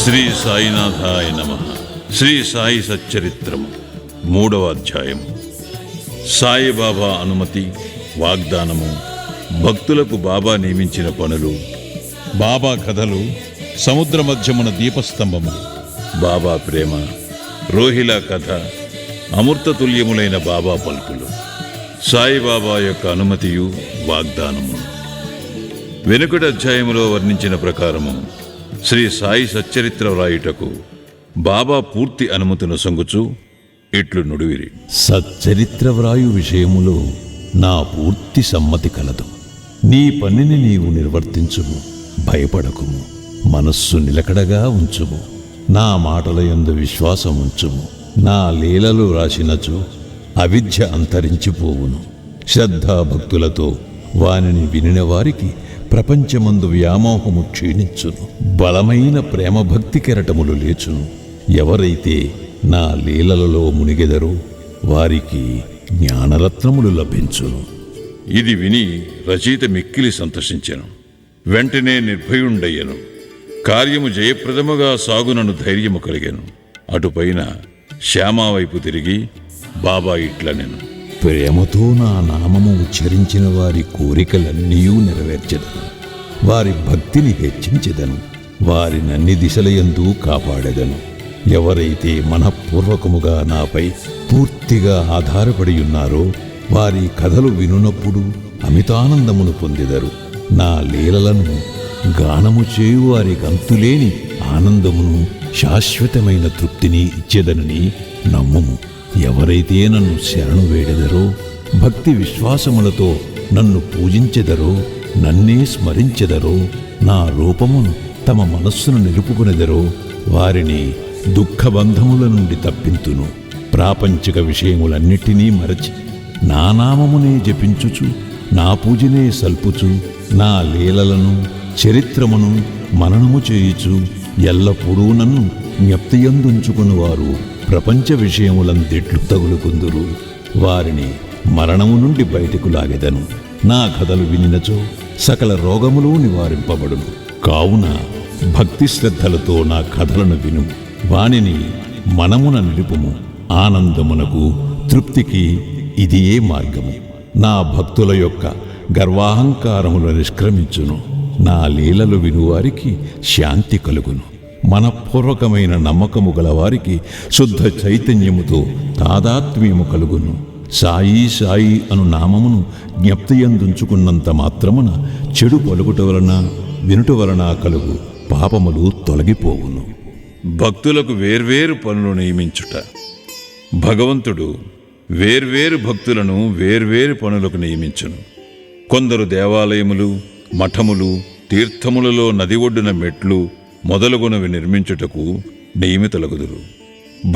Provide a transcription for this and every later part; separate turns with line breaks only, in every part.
శ్రీ సాయినాథాయ నమః. శ్రీ సాయి సచ్చరిత్రము 3వ అధ్యాయము. సాయిబాబా అనుమతి, వాగ్దానము, భక్తులకు బాబా నియమించిన పనులు, బాబా కథలు, సముద్ర మధ్యమున దీపస్తంభము, బాబా ప్రేమ, రోహిలా కథ, అమృతతుల్యములైన బాబా పలుకులు, సాయిబాబా యొక్క అనుమతియు వాగ్దానము. వెనుకటి అధ్యాయములో వర్ణించిన ప్రకారము శ్రీ సాయి సచ్చరిత్ర వ్రాయుటకు బాబా పూర్తి అనుమతిని సొంగుచు ఇట్లు నుడివిరి.
సచ్చరిత్ర వ్రాయు విషయములో నా పూర్తి సమ్మతి కలదు. నీ పనిని నీవు నిర్వర్తించుము, భయపడకుము, మనస్సు నిలకడగా ఉంచుము, నా మాటల యందు విశ్వాసం ఉంచుము. నా లీలలు రాసినచో అవిద్య అంతరించిపోవును. శ్రద్ధాభక్తులతో వానిని వినిన వారికి ప్రపంచమందు వ్యామోహము క్షీణించును. బలమైన ప్రేమభక్తి కెరటములు లేచును. ఎవరైతే నా లీలలలో మునిగెదరో వారికి జ్ఞానరత్నములు లభించును.
ఇది విని రచయిత మిక్కిలి సంతోషించెను. వెంటనే నిర్భయుండయ్యను. కార్యము జయప్రదముగా సాగునను ధైర్యము కలిగెను. అటుపైన శ్యామా వైపు తిరిగి బాబా ఇట్లనెను.
ప్రేమతో నా నామము ఉచ్చరించిన వారి కోరికలన్నీ నెరవేర్చెదను. వారి భక్తిని హెచ్చించెదను. వారినన్ని దిశలయందు కాపాడెదను. ఎవరైతే మనఃపూర్వకముగా నాపై పూర్తిగా ఆధారపడి ఉన్నారో వారి కథలు వినునప్పుడు అమితానందమును పొందెదరు. నా లీలలను గానము చేయు వారికి అంతులేని ఆనందమును, శాశ్వతమైన తృప్తిని ఇచ్చేదనని నమ్ముము. ఎవరైతే నన్ను శరణు వేడెదరో, భక్తి విశ్వాసములతో నన్ను పూజించెదరో, నన్నే స్మరించెదరో, నా రూపమును తమ మనస్సును నిలుపుకునెదరో వారిని దుఃఖబంధముల నుండి తప్పింతును. ప్రాపంచిక విషయములన్నిటినీ మరచి నా నామమునే జపించుచు, నా పూజనే సల్పుచు, నా లీలలను చరిత్రమును మననము చేయుచు ఎల్లప్పుడూ నన్ను జ్ఞప్తియందుంచుకునివారు ప్రపంచ విషయములందెట్లు తగులుకుందురు. వారిని మరణము నుండి బయటకు లాగెదను. నా కథలు వినినచో సకల రోగములు నివారింపబడును. కావున భక్తి శ్రద్ధలతో నా కథలను విను. వానిని మనమున నిలుపుము. ఆనందమునకు, తృప్తికి ఇదియే మార్గము. నా భక్తుల యొక్క గర్వాహంకారములు నిష్క్రమించును. నా లీలలు వినువారికి శాంతి కలుగును. మనఃపూర్వకమైన నమ్మకము గలవారికి శుద్ధ చైతన్యముతో తాదాత్మ్యము కలుగును. సాయి సాయి అను నామమును జ్ఞప్తియందుంచుకున్నంత మాత్రమున చెడు పలుకుట వలన, వినుట వలన కలుగు పాపములు తొలగిపోవును.
భక్తులకు వేర్వేరు పనులు నియమించుట. భగవంతుడు వేర్వేరు భక్తులను వేర్వేరు పనులకు నియమించును. కొందరు దేవాలయములు, మఠములు, తీర్థములలో నది ఒడ్డున మెట్లు మొదలగునవి నిర్మించుటకు నియమితులగుదురు.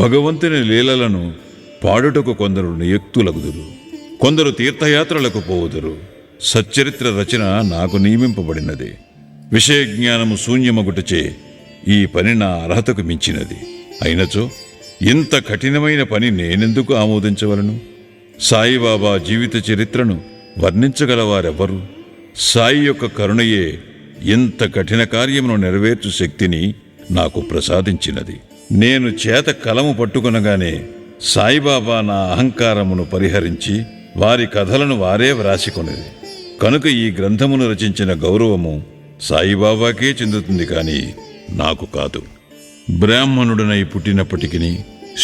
భగవంతుని లీలలను పాడుటకు కొందరు నియుక్తులగుదురు. కొందరు తీర్థయాత్రలకు పోవుదురు. సచ్చరిత్ర రచన నాకు నియమింపబడినది. విషయజ్ఞానము శూన్యమగుటచే ఈ పని నా అర్హతకు మించినది. అయినచో ఇంత కఠినమైన పని నేనెందుకు ఆమోదించవలను? సాయిబాబా జీవిత చరిత్రను వర్ణించగలవారెవ్వరు? సాయి యొక్క కరుణయే ఇంత కఠిన కార్యమును నెరవేర్చు శక్తిని నాకు ప్రసాదించినది. నేను చేత కలము పట్టుకునగానే సాయిబాబా నా అహంకారమును పరిహరించి వారి కథలను వారే వ్రాసికొనేది. కనుక ఈ గ్రంథమును రచించిన గౌరవము సాయిబాబాకే చెందుతుంది, కాని నాకు కాదు. బ్రాహ్మణుడనై పుట్టినప్పటికీ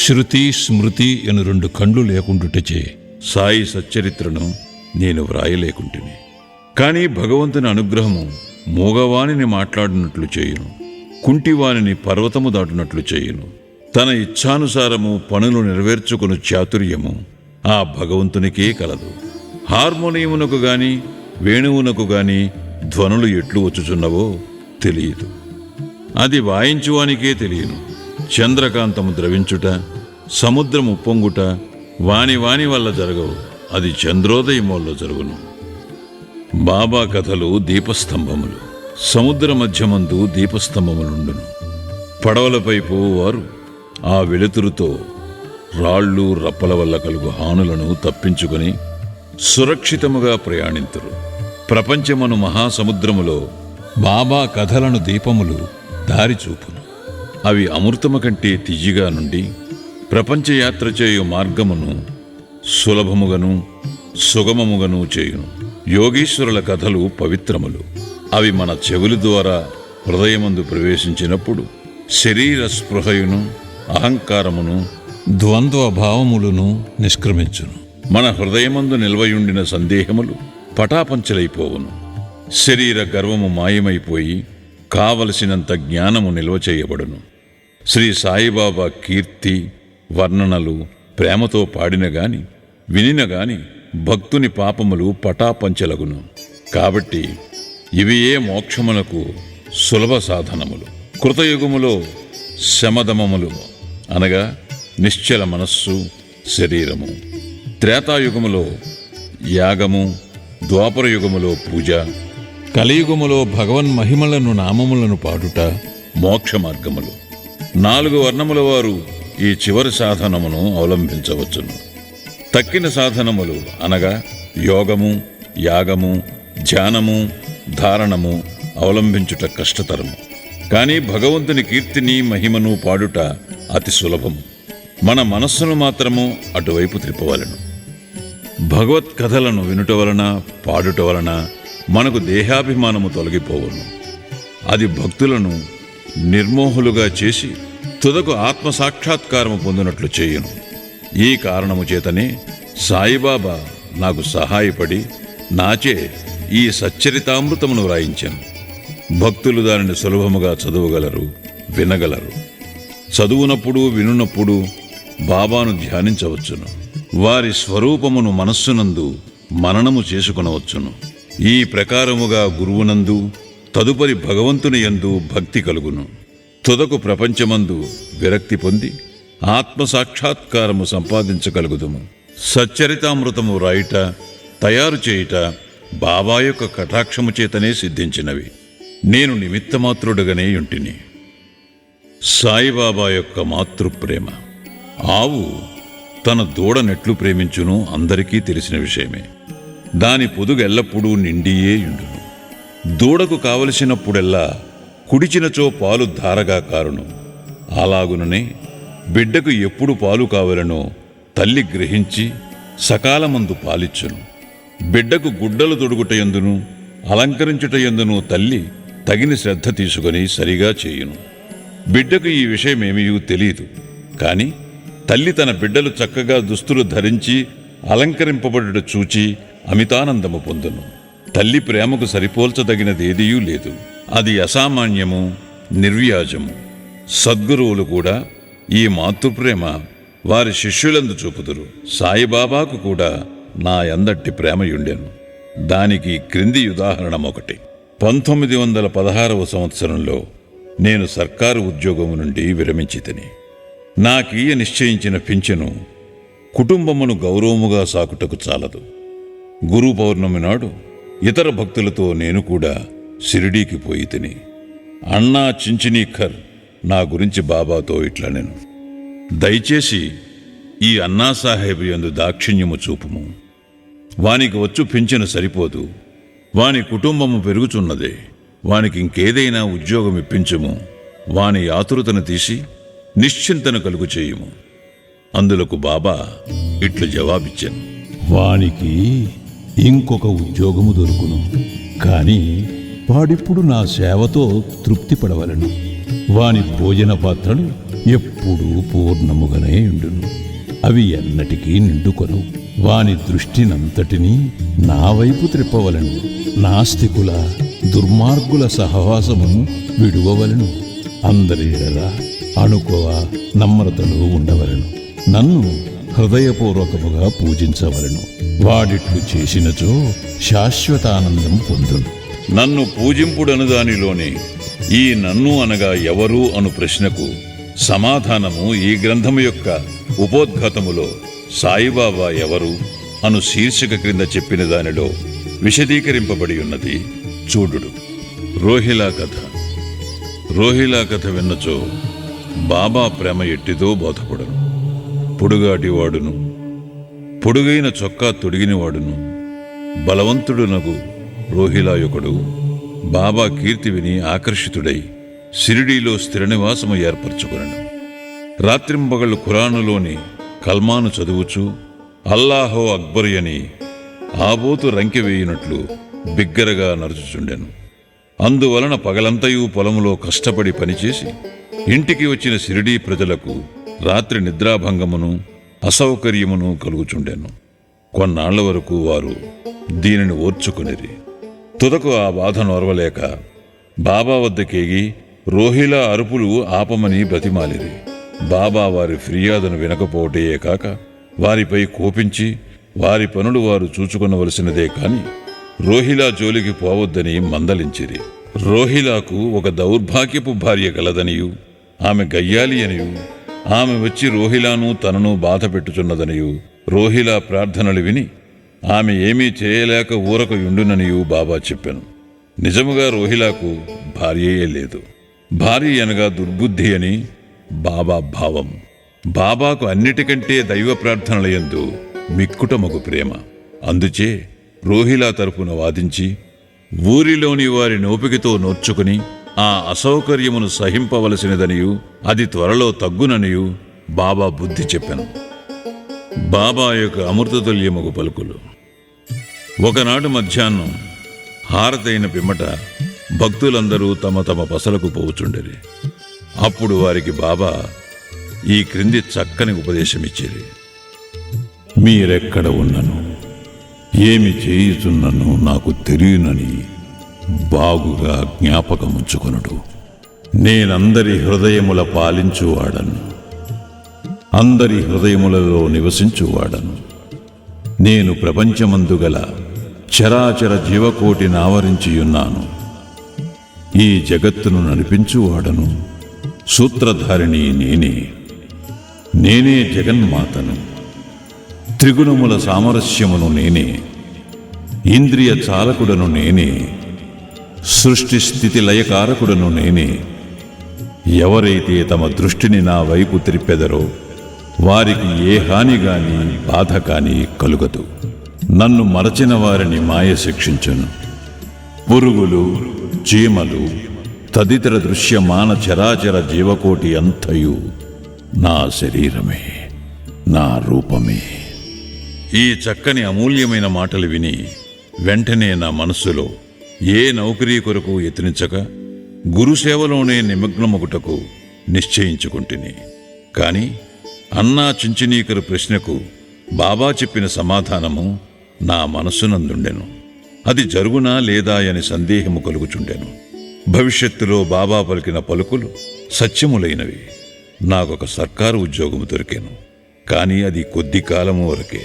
శృతి, స్మృతి అను 2 కండ్లు లేకుండుటచే సాయి సచ్చరిత్రను నేను వ్రాయలేకుంటుని. కానీ భగవంతుని అనుగ్రహము మూగవానిని మాట్లాడినట్లు చేయును, కుంటివానిని పర్వతము దాటునట్లు చేయును. తన ఇచ్ఛానుసారము పనులు నెరవేర్చుకుని చాతుర్యము ఆ భగవంతునికే కలదు. హార్మోనియమునకు గాని వేణువునకు గాని ధ్వనులు ఎట్లు వచ్చుచున్నవో తెలియదు. అది వాయించువానికే తెలియను. చంద్రకాంతము ద్రవించుట, సముద్రము పొంగుట వాని వల్ల జరగవు. అది చంద్రోదయం వల్ల జరుగును. బాబా కథలు దీపస్తంభములు. సముద్ర మధ్యమందు దీపస్తంభములుండును. పడవలపై పోవువారు ఆ వెలుతురుతో రాళ్ళు, రప్పల వల్ల కలుగు హానులను తప్పించుకొని సురక్షితముగా ప్రయాణింతురు. ప్రపంచమను మహాసముద్రములో బాబా కథలను దీపములు దారిచూపును. అవి అమృతము కంటే తియ్యగా నుండి ప్రపంచయాత్ర చేయు మార్గమును సులభముగను సుగమముగను చేయును. యోగీశ్వరుల కథలు పవిత్రములు. అవి మన చెవుల ద్వారా హృదయమందు ప్రవేశించినప్పుడు శరీర స్పృహయును అహంకారమును ద్వంద్వ భావములను నిష్క్రమించును. మన హృదయమందు నిల్వయుండిన సందేహములు పటాపంచలైపోవును. శరీర గర్వము మాయమైపోయి కావలసినంత జ్ఞానము నిల్వ చేయబడును. శ్రీ సాయిబాబా కీర్తి వర్ణనలు ప్రేమతో పాడినగాని వినినగాని భక్తుని పాపములు పటాపంచలగును. కాబట్టి ఇవియే మోక్షమునకు సులభ సాధనములు. కృతయుగములో శమదమములు అనగా నిశ్చల మనస్సు శరీరము, త్రేతాయుగములో యాగము, ద్వాపరయుగములో పూజ, కలియుగములో భగవన్మహిమలను నామములను పాడుట మోక్ష మార్గములు. 4 వర్ణముల వారు ఈ చివరి సాధనమును అవలంబించవచ్చును. తక్కిన సాధనములు అనగా యోగము, యాగము, ధ్యానము, ధారణము అవలంబించుట కష్టతరము. కానీ భగవంతుని కీర్తిని మహిమను పాడుట అతి సులభము. మన మనస్సును మాత్రము అటువైపు త్రిప్పవలెను. భగవత్ కథలను వినుట వలన పాడుట వలన మనకు దేహాభిమానము తొలగిపోవును. అది భక్తులను నిర్మోహులుగా చేసి తుదకు ఆత్మసాక్షాత్కారము పొందినట్లు చేయును. ఈ కారణము చేతనే సాయిబాబా నాకు సహాయపడి నాచే ఈ సచ్చరితామృతమును వ్రాయించాను. భక్తులు దానిని సులభముగా చదువగలరు, వినగలరు. చదువునప్పుడు వినున్నప్పుడు బాబాను ధ్యానించవచ్చును. వారి స్వరూపమును మనస్సునందు మననము చేసుకునవచ్చును. ఈ ప్రకారముగా గురువునందు తదుపరి భగవంతుని యందు భక్తి కలుగును. తుదకు ప్రపంచమందు విరక్తి పొంది ఆత్మసాక్షాత్కారము సంపాదించగలుగుదుము. సచ్చరితామృతము రాయుట, తయారు చేయుట బాబా యొక్క కటాక్షము చేతనే సిద్ధించినవి. నేను నిమిత్తమాత్రుడుగానే యుంటిని. సాయిబాబా యొక్క మాతృప్రేమ. ఆవు తన దూడనెట్లు ప్రేమించునో అందరికీ తెలిసిన విషయమే. దాని పొదుగెల్లప్పుడూ నిండియే యుండును. దూడకు కావలసినప్పుడెల్లా కుడిచినచో పాలు ధారగా కారును. అలాగుననే బిడ్డకు ఎప్పుడు పాలు కావలనో తల్లి గ్రహించి సకాలమందు పాలిచ్చును. బిడ్డకు గుడ్డలు తొడుగుటయందును అలంకరించుటయందును తల్లి తగిన శ్రద్ధ తీసుకొని సరిగా చేయును. బిడ్డకు ఈ విషయమేమీ తెలియదు. కాని తల్లి తన బిడ్డలు చక్కగా దుస్తులు ధరించి అలంకరింపబడుట చూచి అమితానందము పొందును. తల్లి ప్రేమకు సరిపోల్చదగినదేదియూ లేదు. అది అసామాన్యము, నిర్వ్యాజము. సద్గురువులు కూడా ఈ మాతృప్రేమ వారి శిష్యులందు చూపుదురు. సాయిబాబాకు కూడా నా యందట్టి ప్రేమయుండెను. దానికి క్రింది ఉదాహరణమొకటి. 1916వ సంవత్సరంలో నేను సర్కారు ఉద్యోగము నుండి విరమించితిని. నాకీయ నిశ్చయించిన పింఛను కుటుంబమును గౌరవముగా సాకుటకు చాలదు. గురు పౌర్ణమి నాడు ఇతర భక్తులతో నేను కూడా షిరిడీకి పోయి తిని. అన్నా చించినీఖర్ నా గురించి బాబాతో ఇట్లా నేను, దయచేసి ఈ అన్నాసాహెబ్ యందు దాక్షిణ్యము చూపుము. వానికి వచ్చు పింఛను సరిపోదు. వాని కుటుంబము పెరుగుచున్నదే. వానికి ఇంకేదైనా ఉద్యోగం ఇప్పించుము. వాని ఆతురతను తీసి నిశ్చింతను కలుగు చేయుము. అందులకు బాబా ఇట్లు జవాబిచ్చాను.
వానికి ఇంకొక ఉద్యోగము దొరుకును. కాని వాడిప్పుడు నా సేవతో తృప్తి పడవలను. వాని భోజన పాత్రలు ఎప్పుడూ పూర్ణముగానే ఉండును. అవి ఎన్నటికీ నిండుకొను. వాని దృష్టినంతటినీ నా వైపు త్రిప్పవలను. నాస్తికుల దుర్మార్గుల సహవాసమును విడువవలను. అందరి ఎడల అనుకోవ నమ్రతలు ఉండవలను. నన్ను హృదయపూర్వకముగా పూజించవలను. వాడిట్లు చేసినచో శాశ్వతానందం పొందును.
నన్ను పూజింపుడను దానిలోనే ఈ నన్ను అనగా ఎవరు అను ప్రశ్నకు సమాధానము ఈ గ్రంథము యొక్క ఉపోద్ఘాతములో సాయిబాబా ఎవరు అను శీర్షిక క్రింద చెప్పిన దానిలో విశదీకరింపబడి ఉన్నది. చూడుడు. రోహిలా కథ. రోహిలా కథ విన్నచో బాబా ప్రేమ ఎట్టిదో బోధపడను. పొడుగాటివాడును, పొడుగైన చొక్కా తొడిగినవాడును, బలవంతుడునగు రోహిలాయొకడు బాబా కీర్తి విని ఆకర్షితుడై షిరిడీలో స్థిర నివాసము ఏర్పరచుకొనెను. రాత్రింబగళ్ళు ఖురానులోని కల్మాను చదువుచూ అల్లాహో అక్బర్ అని ఆబోతు రంకె వేయునట్లు బిగ్గరగా నడుచుచుండెను. అందువలన పగలంతయు పొలములో కష్టపడి పనిచేసి ఇంటికి వచ్చిన షిరిడీ ప్రజలకు రాత్రి నిద్రాభంగమును అసౌకర్యమును కలుగుచుండెను. కొన్నాళ్ల వరకు వారు దీనిని ఓర్చుకునిరి. తుదకు ఆ బాధ నోర్వలేక బాబా వద్దకేగి రోహిలా అరుపులు ఆపమని బ్రతిమాలిరి. బాబా వారి ఫిర్యాదును వినకపోవటే కాక వారిపై కోపించి వారి పనులు వారు చూచుకొనవలసినదే కాని రోహిలా జోలికి పోవద్దని మందలించిరి. రోహిలాకు ఒక దౌర్భాగ్యపు భార్య గలదనియు, ఆమె గయ్యాలి అనియు, ఆమె వచ్చి రోహిలాను తనను బాధ పెట్టుచున్నదనియు రోహిలా ప్రార్థనలు విని ఆమె ఏమీ చేయలేక ఊరక యుండుననియు బాబా చెప్పెను. నిజముగా రోహిలాకు భార్యయే లేదు. భార్య అనగా దుర్బుద్ధి అని బాబా భావం. బాబాకు అన్నిటికంటే దైవ ప్రార్థనలయందు మిక్కుటమగు ప్రేమ. అందుచే రోహిలా తరపున వాదించి ఊరిలోని వారి నోపికతో నోర్చుకుని ఆ అసౌకర్యమును సహింపవలసినదనియు అది త్వరలో తగ్గుననియు బాబా బుద్ధి చెప్పెను. బాబా యొక్క అమృతతుల్యమగు పలుకులు. ఒకనాడు మధ్యాహ్నం హారతైన పిమ్మట భక్తులందరూ తమ తమ పసలకు పోవుచుండిరి. అప్పుడు వారికి బాబా ఈ క్రింది చక్కని ఉపదేశమిచ్చిరి.
మీరెక్కడ ఉన్నను, ఏమి చేయుచున్నను నాకు తెలియనని బాగుగా జ్ఞాపకముంచుకొనుడు. నేనందరి హృదయముల పాలించువాడను, అందరి హృదయములలో నివసించువాడను. నేను ప్రపంచమందు గల చరాచర జీవకోటిని ఆవరించియున్నాను. ఈ జగత్తును నడిపించువాడను, సూత్రధారిణి నేనే జగన్మాతను. త్రిగుణముల సామరస్యమును నేనే, ఇంద్రియ చాలకుడను నేనే, సృష్టి స్థితి లయకారకుడను నేనే. ఎవరైతే తమ దృష్టిని నా వైపు త్రిప్పెదరో వారికి ఏ హాని గాని బాధ కాని కలుగదు. నన్ను మరచిన వారిని మాయ శిక్షించును. పురుగులు, చీమలు తదితర దృశ్యమాన చరాచర జీవకోటి అంతయు నా శరీరమే, నా రూపమే.
ఈ చక్కని అమూల్యమైన మాటలు విని వెంటనే నా మనస్సులో ఏ నౌకరీ కొరకు యత్నించక గురుసేవలోనే నిమగ్నమగుటకు నిశ్చయించుకుంటుని. కాని అన్నా చించినీకరు ప్రశ్నకు బాబా చెప్పిన సమాధానము నా మనస్సునందుండెను. అది జరుగునా లేదా అని సందేహము కలుగుచుండెను. భవిష్యత్తులో బాబా పలికిన పలుకులు సత్యములైనవి. నాకొక సర్కారు ఉద్యోగము దొరికెను. కాని అది కొద్ది కాలము వరకే.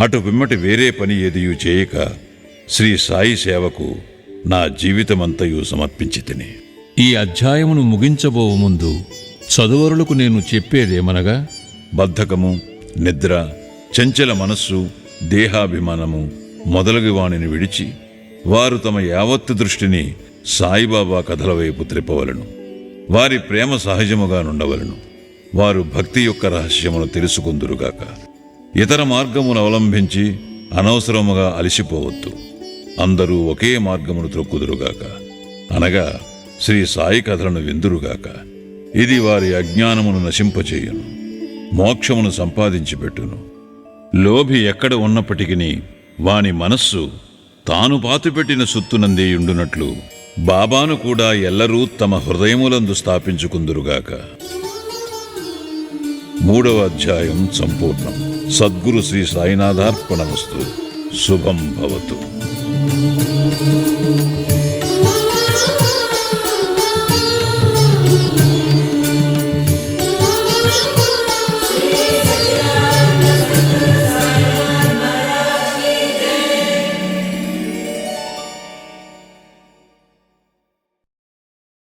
అటు పిమ్మటి వేరే పని ఏదియూ చేయక శ్రీ సాయి సేవకు నా జీవితమంతయు సమర్పించితిని.
ఈ అధ్యాయమును ముగించబోవు ముందు చదువరులకు నేను చెప్పేదేమనగా,
బద్ధకము, నిద్ర, చంచల మనస్సు, దేహాభిమానము మొదలగు వానిని విడిచి వారు తమ యావత్తు దృష్టిని సాయిబాబా కథల వైపు త్రిప్పవలను. వారి ప్రేమ సహజముగా నుండవలను. వారు భక్తి యొక్క రహస్యమును తెలుసుకుందురుగాక. ఇతర మార్గమును అవలంబించి అనవసరముగా అలసిపోవద్దు. అందరూ ఒకే మార్గమును త్రొక్కుదురుగాక, అనగా శ్రీ సాయి కథలను విందురుగాక. ఇది వారి అజ్ఞానమును నశింపచేయును, మోక్షమును సంపాదించి పెట్టును. లోభి ఎక్కడ ఉన్నప్పటికీ వాని మనస్సు తాను పాతుపెట్టిన సుత్తునందేయుండునట్లు బాబాను కూడా ఎల్లరూ తమ హృదయములందు స్థాపించుకుందురుగాక. 3వ అధ్యాయం సంపూర్ణం. సద్గురు శ్రీ సాయినాథార్పణమస్తు. శుభం భవతు.